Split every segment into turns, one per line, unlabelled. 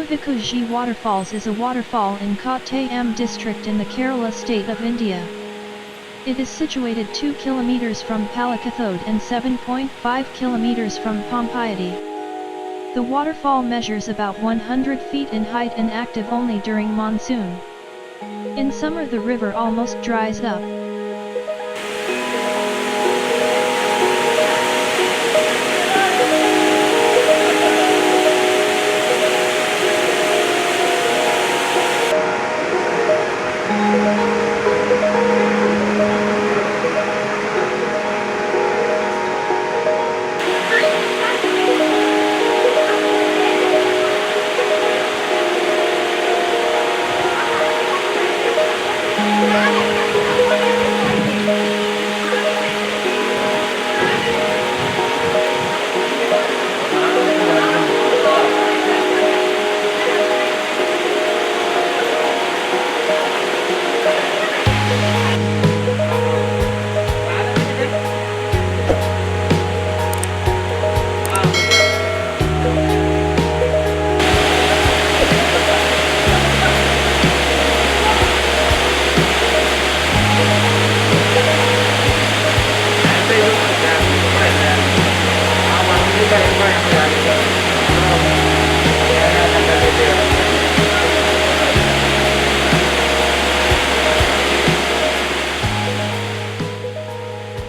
Aruvikuzhy Waterfalls is a waterfall in Kottayam district in the Kerala state of India. It is situated 2 km from Pallickathode and 7.5 km from Pampady. The waterfall measures about 100 feet in height and active only during monsoon. In summer the river almost dries up.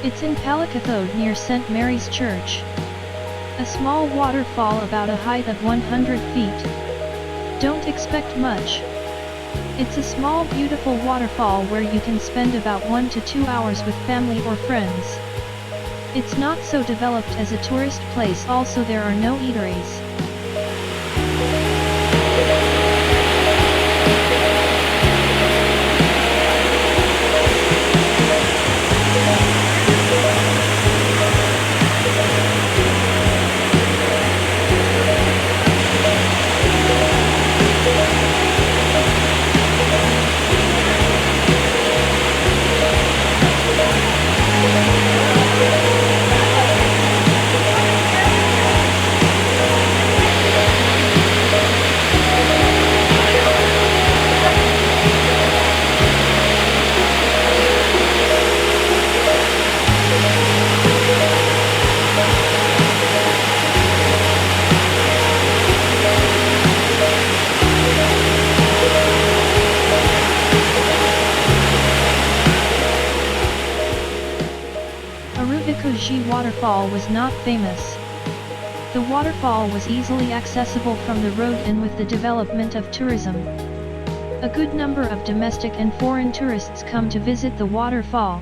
It's in Pallickathode near St. Mary's Church. A small waterfall about a height of 100 feet. Don't expect much. It's a small beautiful waterfall where you can spend about 1 to 2 hours with family or friends. It's not so developed as a tourist place, also there are no eateries. Aruvikuzhy Waterfall was not famous. The waterfall was easily accessible from the road, and with the development of tourism, a good number of domestic and foreign tourists come to visit the waterfall.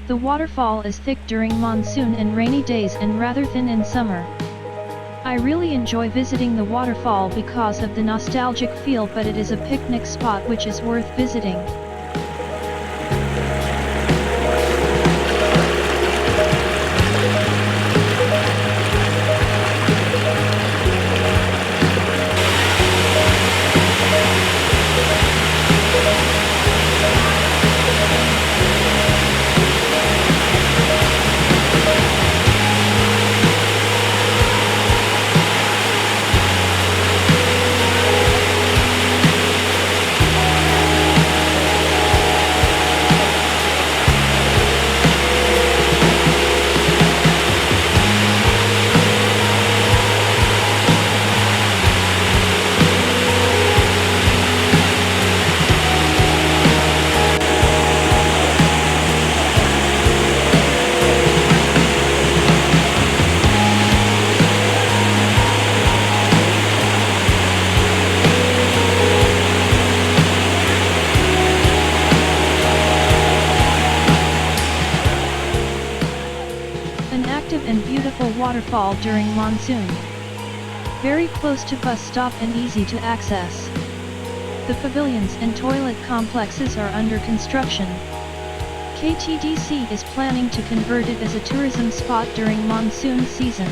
The waterfall is thick during monsoon and rainy days and rather thin in summer. I really enjoy visiting the waterfall because of the nostalgic feel, but it is a picnic spot which is worth visiting. And beautiful waterfall during monsoon. Very close to bus stop and easy to access. The pavilions and toilet complexes are under construction. KTDC is planning to convert it as a tourism spot during monsoon season.